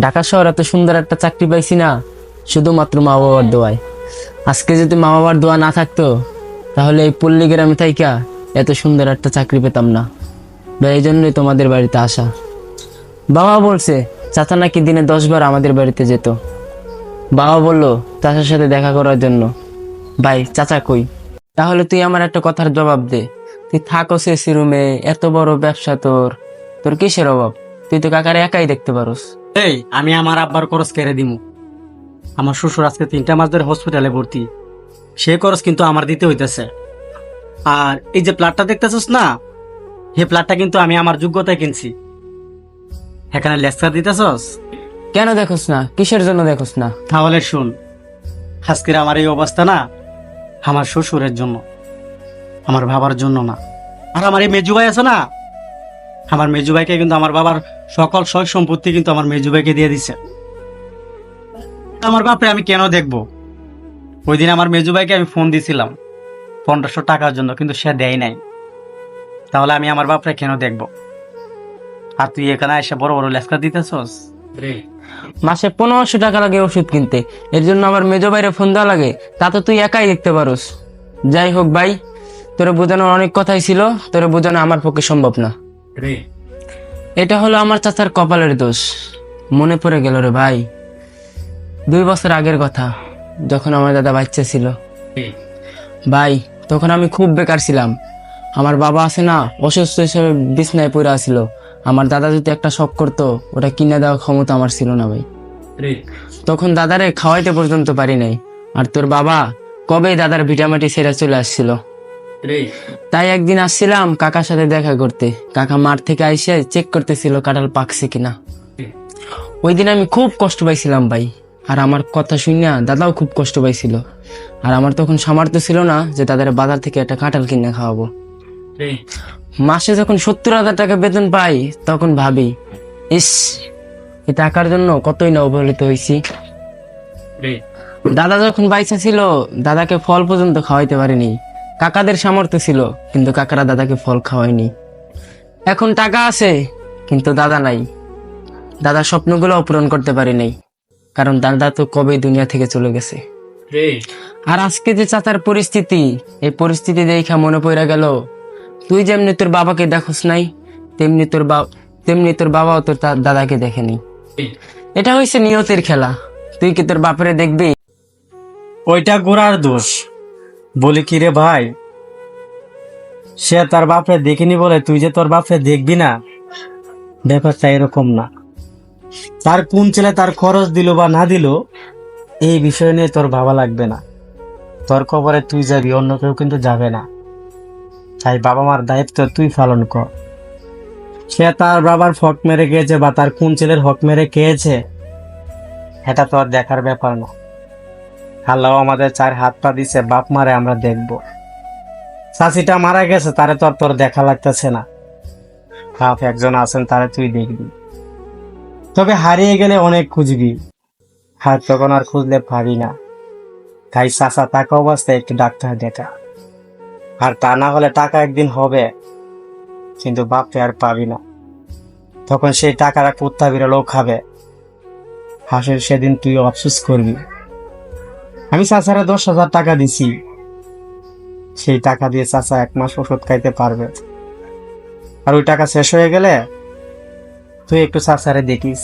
ঢাকা শহর এত সুন্দর একটা চাকরি পাইছি না, শুধুমাত্র মা বাবার দোয়ায়। আজকে যদি মা বাবার দোয়া না থাকতো, তাহলে এই পল্লী গ্রামে থাইকা এত সুন্দর একটা চাকরি পেতাম না। বা এই জন্যই তোমাদের বাড়িতে আসা। বাবা বলছে চাচা নাকি দিনে 10 বার আমাদের বাড়িতে যেত। বাবা বললো চাচার সাথে দেখা করার জন্য। ভাই চাচা কই? তাহলে তুই আমার একটা কথার জবাব দে। তুই থাকস এসি রুমে, এত বড় ব্যবসা তোর, তোর কিসের অভাব? তুই তো কাকারে একাই দেখতে পারোস। এই আমি আমার আব্বার খরচ কেড়ে দিমু। আমার শ্বশুর আজকে 3টা মাস ধরে হসপিটালে ভর্তি, সে খরচ কিন্তু আমার দিতে হইতেছে। আর এই যে প্লাটটা দেখতেছস না, এই প্লাটটা কিন্তু আমি আমার যোগ্যতায় কিনছি। এখানে লেকচার দিতেছস? কেন দেখোস না? কিসের জন্য দেখোস না? তাহলে শুন, আজকের আমার এই অবস্থা না আমার শ্বশুরের জন্য, আমার বাবার জন্য না। আর আমার এই মেজু ভাই আছে না, আমার মেজু ভাইকে কিন্তু আমার বাবার সকল সয় সম্পত্তি কিন্তু আমার মেজু ভাইকে দিয়ে দিছে। আমার বাপরে আমি কেন দেখবো? ওই দিন আমার মেজু ভাইকে আমি ফোন দিছিলাম 1500 টাকার জন্য, কিন্তু সে দেয় নাই। তাহলে আমি আমার বাপরে কেন দেখবো? আর তুই এখানে এসে বড় বড় লেসকা দিতেছস। মাসে 1500 টাকা লাগে ওষুধ কিনতে, এর জন্য আমার মেজো ভাইরে ফোন দেওয়া লাগে? তা তো তুই একাই দেখতে পারোস। যাই হোক ভাই, তোরে বোঝানোর অনেক কথাই ছিল, তোরে বোঝানো আমার পক্ষে সম্ভব না। এটা হলো আমার চাচার কপালের দোষ। মনে পড়ে গেল রে ভাই, 2 বছর আগের কথা, যখন আমার দাদা বাচ্চা ছিল। ভাই তখন আমি খুব বেকার ছিলাম। আমার বাবা আছে না, অসুস্থ হিসেবে বিছনায় পড়ে আছিল। আমার দাদা যদি একটা শখ করতো, ওটা কিনে দেওয়ার ক্ষমতা আমার ছিল না ভাই। তখন দাদারে খাওয়াইতে পর্যন্ত পারি নাই। আর তোর বাবা কবেই দাদার ভিটামাটি ছেড়ে চলে আসছিল। তাই একদিন আসছিলাম কাকার সাথে দেখা করতে। কাকা মাঠ থেকে আইসে চেক করতেছিল কাঁঠাল পাকছে কিনা। ওই দিন আমি খুব কষ্ট পাইছিলাম ভাই। আর আমার কথা শুনিয়া দাদাও খুব কষ্ট পাইছিল। আর আমার তখন সামর্থ্য ছিল না যে দাদার বাজার থেকে একটা কাঁঠাল কিনে খাওয়াবো। মাসে যখন 70,000 টাকা বেতন পাই, তখন ভাবি, ইস, এই টাকার জন্য কতই না অবহেলিত হয়েছি। দাদা যখন বাইচা ছিল, দাদাকে ফল পর্যন্ত খাওয়াইতে পারিনি। কাকাদের সামর্থ্য ছিল, কিন্তু কাকারা দাদাকে ফল খাওয়ায়নি। এখন টাকা আছে, কিন্তু দাদা নাই। দাদার স্বপ্নগুলো পূরণ করতে পারি নাই, কারণ দাদা তো কবে দুনিয়া থেকে চলে গেছে। আর আজকে যে চাচার পরিস্থিতি, এই পরিস্থিতি দেখা মনে পড়ে গেল, তুই যেমনি তোর বাবাকে দেখোস নাই, তেমনি তোর বাবাও তোর দাদাকে দেখেনি। এটা হয়েছে নিয়তের খেলা। তুই কি তোর বাপরে দেখবি? ওইটা গোড়ার দোষ। বলি কি রে ভাই, সে তার বাপরে দেখিনি বলে তুই যে তোর বাপরে দেখবি না, ব্যাপারটা এরকম না। তার কোন ছেলে তার খরচ দিল বা না দিল, এই বিষয় নিয়ে তোর ভাবা লাগবে না। তোর কবরে তুই যাবি, অন্য কেউ কিন্তু যাবে না। তাই বাবা মার দায়িত্ব তুই পালন কর। সে তার বাবার হক মেরে গিয়েছে বা তার কোন ছেলের হক মেরে খেয়েছে, এটা তোর দেখার ব্যাপার না। আল্লাহ আমাদের 4 হাত পা দিছে, বাপ মারে আমরা দেখবো। চাচিটা মারা গেছে, তারে তো আর তোর দেখা লাগতেছে না। বাপ একজন আছেন, তারে তুই দেখবি। তবে হারিয়ে গেলে অনেক খুঁজবি, আর তখন আর খুঁজলে পাবি না। তাই চাচা টাকা অবস্থায় একটু ডাক্তার দেখা। আর তা না হলে টাকা একদিন হবে, কিন্তু বাপকে আর পাবি না। তখন সেই টাকাটা কুত্তা বিড়ালও খাবে। হাসির সেদিন তুই আফসোস করবি। আমি চাচারে 10,000 টাকা দিছি, সেই টাকা দিয়ে চাচা 1 মাস ওষুধ খাইতে পারবে। আর ওই টাকা শেষ হয়ে গেলে তুই একটু চাচারে দেখিস।